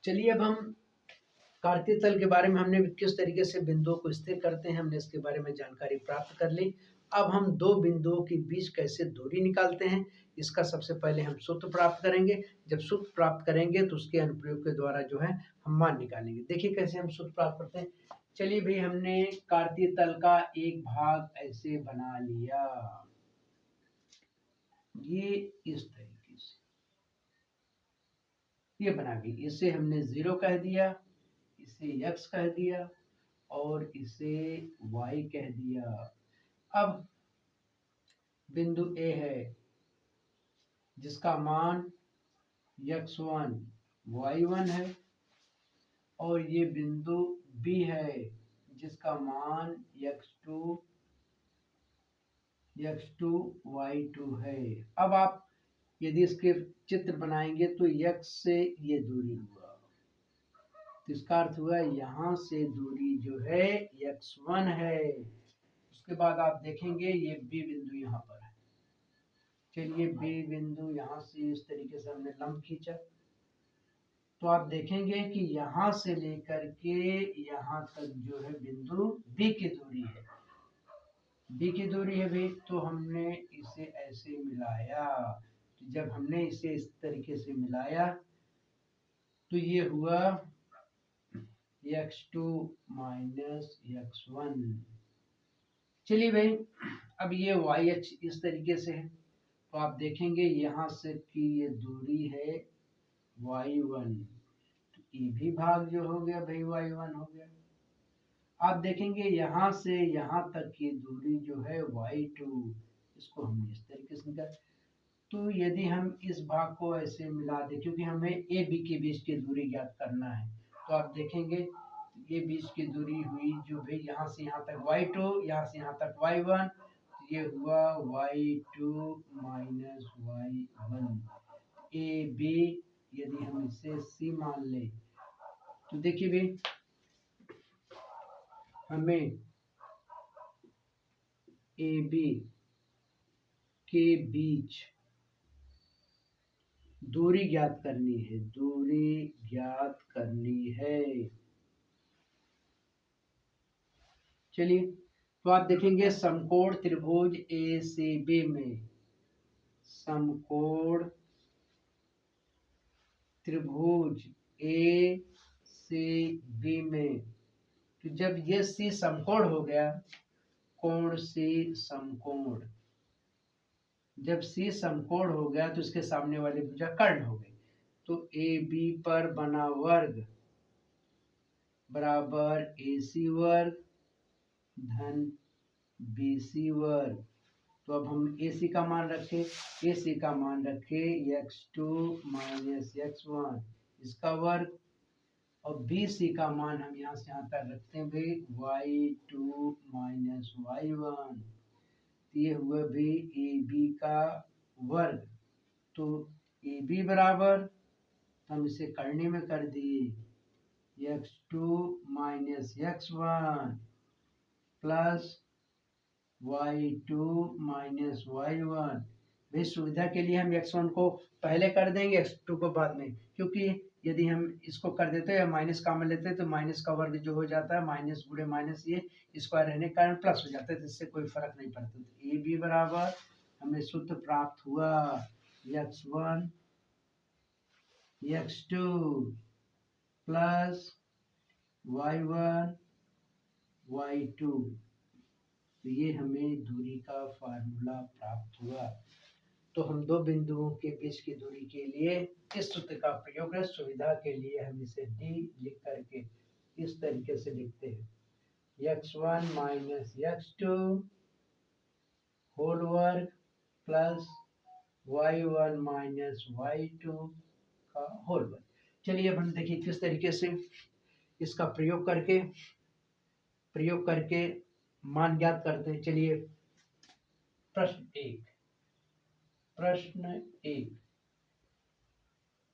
चलिए अब हम कार्तीय तल के बारे में हमने किस तरीके से बिंदुओं को स्थिर करते हैं हमने इसके बारे में जानकारी प्राप्त कर ली। अब हम दो बिंदुओं के बीच कैसे दूरी निकालते हैं इसका सबसे पहले हम सूत्र प्राप्त करेंगे। जब सूत्र प्राप्त करेंगे तो उसके अनुप्रयोग के द्वारा जो है हम मान निकालेंगे। देखिए कैसे हम सूत्र प्राप्त करते हैं। चलिए भाई हमने कार्तीय तल का एक भाग ऐसे बना लिया, ये इस तरीके से ये बना दी। इसे हमने 0 कह दिया, इसे x कह दिया और इसे y कह दिया। अब बिंदु A है जिसका मान x1 y1 है और ये बिंदु B है जिसका मान x2 y2 है। अब आप यदि इसके चित्र बनाएंगे तो x से ये दूरी हुआ, तो इसका अर्थ हुआ यहाँ से दूरी जो है x1 है। उसके बाद आप देखेंगे ये B बिंदु यहाँ पर है। चलिए B बिंदु यहाँ से इस तरीके से हमने लंब खींचा, तो आप देखेंगे कि यहाँ से लेकर के यहाँ तक जो है बिंदु B की दूरी है, B की दूरी है भाई। तो हमने इसे ऐसे मिलाया, तो जब हमने इसे इस तरीके से मिलाया तो ये हुआ x2 माइनस x1। चलिए भाई अब ये y अक्ष इस तरीके से है, तो आप देखेंगे यहाँ से कि ये दूरी है y1, तो ये भी भाग जो हो गया भाई y1 हो गया। आप देखेंगे यहाँ से यहाँ तक की दूरी जो है y2, इसको हमने इस तरीके से निकाला। तो यदि हम इस भाग को ऐसे मिला दें, क्योंकि हमें ए बी के बीच की दूरी ज्ञात करना है, तो आप देखेंगे ये बीच की दूरी हुई जो भाई यहाँ से यहाँ तक y2, यहाँ से यहाँ तक y1, ये हुआ y2 minus y1। A B यदि हम इसे c मान ले तो देखिए भाई हमें ए बी के बीच दूरी ज्ञात करनी है, दूरी ज्ञात करनी है। चलिए तो आप देखेंगे समकोण त्रिभुज ए सी बी में, समकोण त्रिभुज ए सी बी में, तो जब ये सी समकोण हो गया, कोण सी समकोण, जब सी समकोण हो गया तो इसके सामने वाली भुजा कर्ण हो गई। तो ए बी पर बना वर्ग बराबर ए सी वर्ग धन बी सी वर्ग। तो अब हम ए सी का मान रखें, ए सी का मान रखें x2 माइनस x1 इसका वर्ग, और बी सी का मान हम यहाँ से यहाँ तक रखते हैं भाई y2 माइनस y1, ये हुआ भी ए बी का वर्ग। तो ए बी बराबर हम इसे करने में कर दिए x2 minus x1 plus y2 minus y1। भाई सुविधा के लिए हम x1 को पहले कर देंगे, x2 को बाद में, क्योंकि यदि हम इसको कर देते हैं या माइनस कॉमन लेते हैं तो माइनस का वर्ग जो हो जाता है माइनस गुणे माइनस ये स्क्वायर रहने के कारण प्लस हो जाता है, तो इससे कोई फर्क नहीं पड़ता। तो ए बी बराबर हमें सूत्र प्राप्त हुआ x1 x2 plus y1 y2, तो ये हमें दूरी का फार्मूला प्राप्त हुआ। तो हम दो बिंदुओं के बीच की दूरी के लिए इस सूत्र का प्रयोग है। सुविधा के लिए हम इसे d लिख करके इस तरीके से लिखते हैं x1 माइनस x2 होल वर्ग प्लस y1 माइनस y2 का होल वर्ग। चलिए अब हम देखिए किस तरीके से इसका प्रयोग करके मान ज्ञात करते हैं। चलिए प्रश्न एक,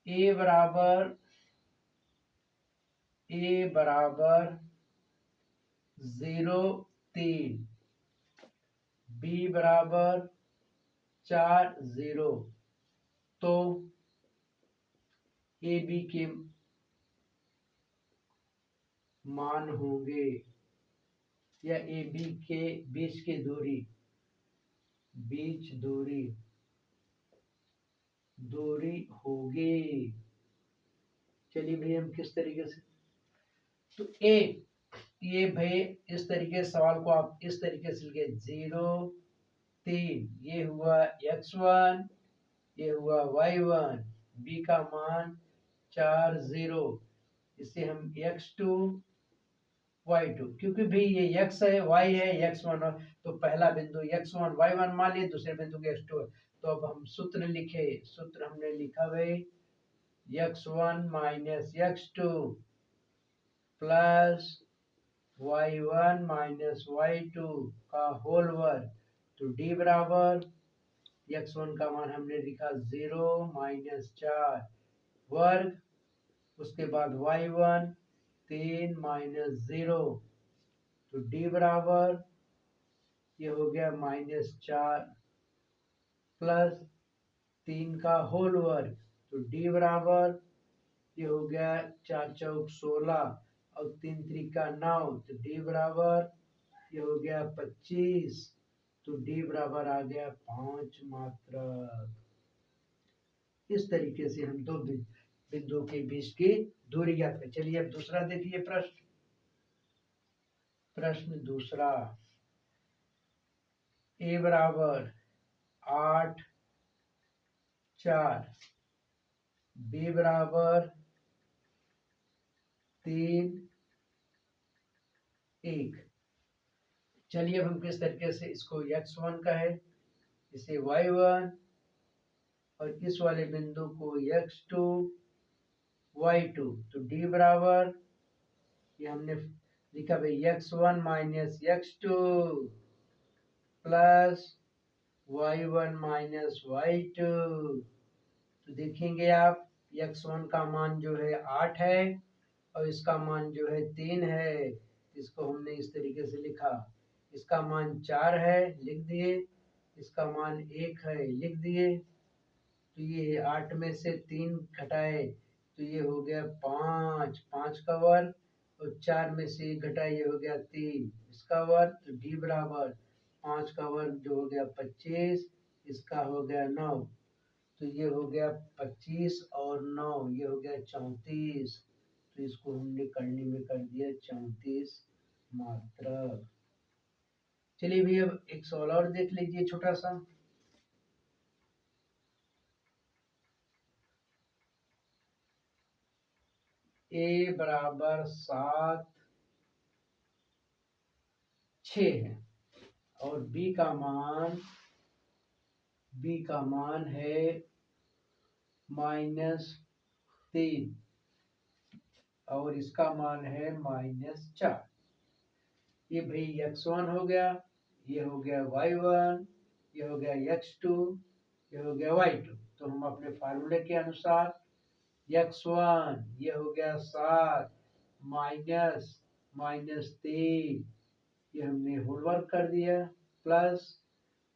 ए बराबर 0.3, बी बराबर 4.0, तो ए बी के मान होंगे या ए बी के बीच की दूरी, दूरी होगी। चलिए भाई हम किस तरीके से, तो ये भाई इस तरीके सवाल को आप इस तरीके से लिखे 0 3, ये हुआ x1, ये हुआ y1, b का मान 4 0, इसे हम x2 y2, क्योंकि भाई ये x है y है x1 तो पहला बिंदु x1 y1 मान लिए, दूसरे बिंदु के x2 है। तो अब हम सूत्र लिखे, सूत्र हमने लिखा भाई x1 minus x2 plus y1 minus y2 का होल वर्ग, तो d बराबर x1 का मान हमने लिखा 0 माइनस 4 वर्ग, उसके बाद y1 3 माइनस 0, तो d बराबर ये हो गया माइनस 4 प्लस 3 का होल वर्ग, तो d बराबर ये हो गया 4 चौक 16 और 3 त्रिका 9, तो d बराबर ये हो गया 25, तो d बराबर आ गया 5 मात्रक। इस तरीके से हम दो बिंदुओं के बीच की दूरी ज्ञात करें। चलिए अब दूसरा देखिए प्रश्न दूसरा, a बराबर 8 4, b बराबर 3 1। चलिए अब हम किस तरीके से इसको x1 का है, इसे y1 और इस वाले बिंदु को x2 y2, तो d बराबर ये हमने लिखा भाई x1 minus x2 plus y1 minus y2, तो देखेंगे आप x1 का मान जो है 8 है और इसका मान जो है 3 है, इसको हमने इस तरीके से लिखा, इसका मान 4 है लिख दिए, इसका मान 1 है लिख दिए, तो ये 8 में से 3 घटाए तो ये हो गया 5, 5 का वर्ग, और 4 में से 1 घटाए ये हो गया 3, इसका वर्ग, तो d बराबर 5 का वर्ग जो हो गया 25, इसका हो गया 9, तो ये हो गया 25 और 9 ये हो गया 34, तो इसको हमने करने में कर दिया 34 मात्रक। चलिए भैया अब एक सवाल और देख लीजिए छोटा सा, a बराबर 7 6 है और b का मान है -3 और इसका मान है -4। ये भाई x1 हो गया, ये हो गया y1, ये हो गया x2, ये हो गया y2, तो हम अपने फार्मूले के अनुसार x1 ये हो गया 7 -3, ये हमने होल वर्क कर दिया, प्लस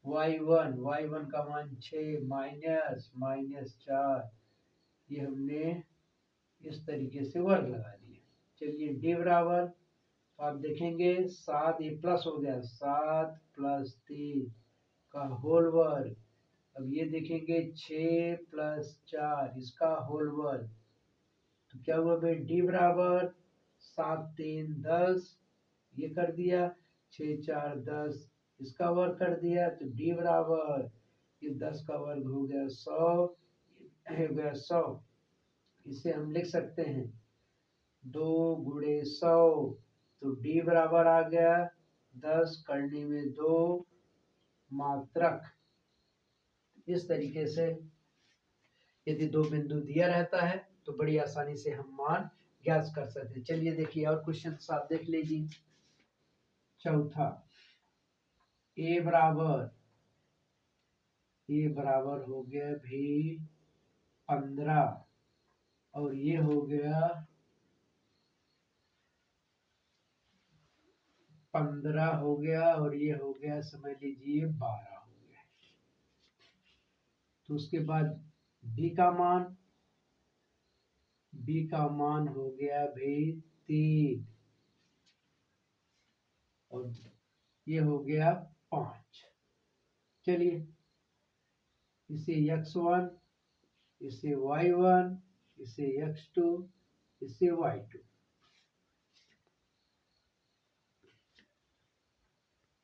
y1 का मान 6 -4, ये हमने इस तरीके से वर्ग लगा दिया। चलिए d बराबर, तो आप देखेंगे 7 ये प्लस हो गया 7 प्लस 3 का होल वर्ग, अब ये देखेंगे 6 प्लस 4 इसका होल वर्ग, तो क्या हुआ भाई d बराबर 7 3 10, ये कर दिया 6 4 10 इसका वर्ग कर दिया, तो d बराबर ये 10 का वर्ग हो गया 100, हो गया 100, इसे हम लिख सकते हैं 2 गुणे 100, तो d बराबर आ गया 10 करने में 2 मात्रक। इस तरीके से यदि दो बिंदु दिया रहता है तो बड़ी आसानी से हम मान ज्ञात कर सकते हैं। चलिए देखिए और क्वेश्चन आप देख लीजिए, चौथा a बराबर हो गया भी 15 और ये हो गया 15 हो गया और ये हो गया समझ लीजिए 12 हो गया। तो उसके बाद b का मान हो गया भाई 3 और ये हो गया 5। चलिए इसे x1, इसे y1, इसे x2, इसे y2,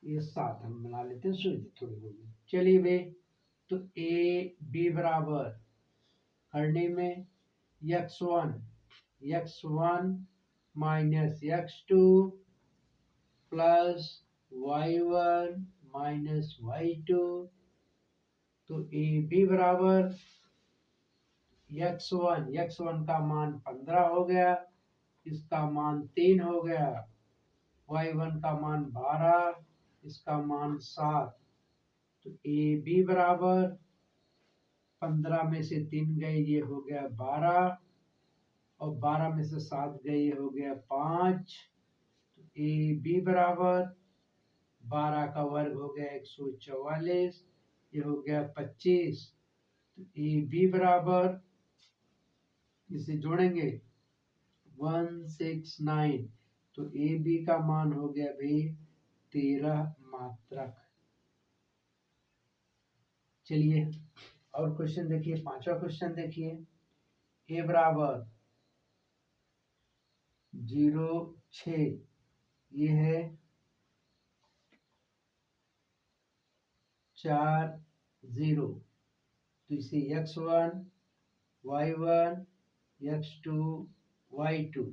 ये 7 हम बना लेते हैं, सुविधा थोड़ी होगी। चलिए वे तो ए बी बराबर करने में x1 minus x2 plus y1 minus y2, तो ए बी बराबर x1 का मान 15 हो गया, इसका मान 3 हो गया, y1 का मान 12, इसका मान 7, तो ए बी बराबर 15 में से 3 गए, ये हो गया 12, और 12 में से 7 गए, ये हो गया 5, तो ए बी बराबर 12 का वर्ग हो गया 144, ये हो गया 25, तो ए बी बराबर, इसे जोड़ेंगे 169, तो ए बी का मान हो गया भाई 13 मात्रक। चलिए और क्वेश्चन देखिए, 5वां क्वेश्चन देखिए, ए बराबर 0,6, ये है 4 0, तो इसे x1 y1 x2 y2,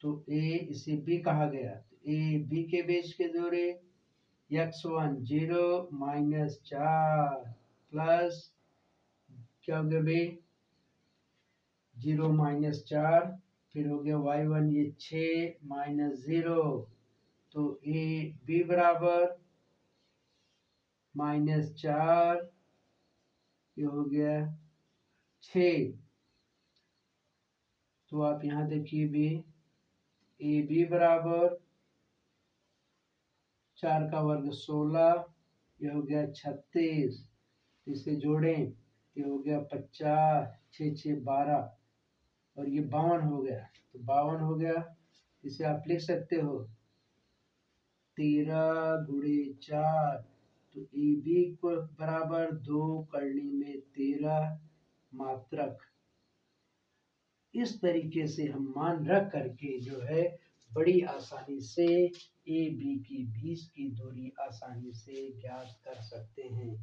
तो ए इसे b कहा गया, तो ए बी के बीच के जोड़े x1 0 माइनस 4 प्लस क्या हो गया भाई 0 माइनस 4, फिर हो गया y1 ये 6 माइनस 0, तो ए बी बराबर -4, ये हो गया 6, तो आप यहाँ देखिए भी ए बी बराबर 4 का वर्ग 16, ये हो गया 36, इसे जोड़ें, ये हो गया 50, 6 6 12, और ये 52 हो गया, तो 52 हो गया, इसे आप लिख सकते हो 13 गुणे 4, तो ए बी को बराबर 2 करने में 13 मात्रक। इस तरीके से हम मान रख करके जो है बड़ी आसानी से ए बी की बीच की दूरी आसानी से ज्ञात कर सकते हैं।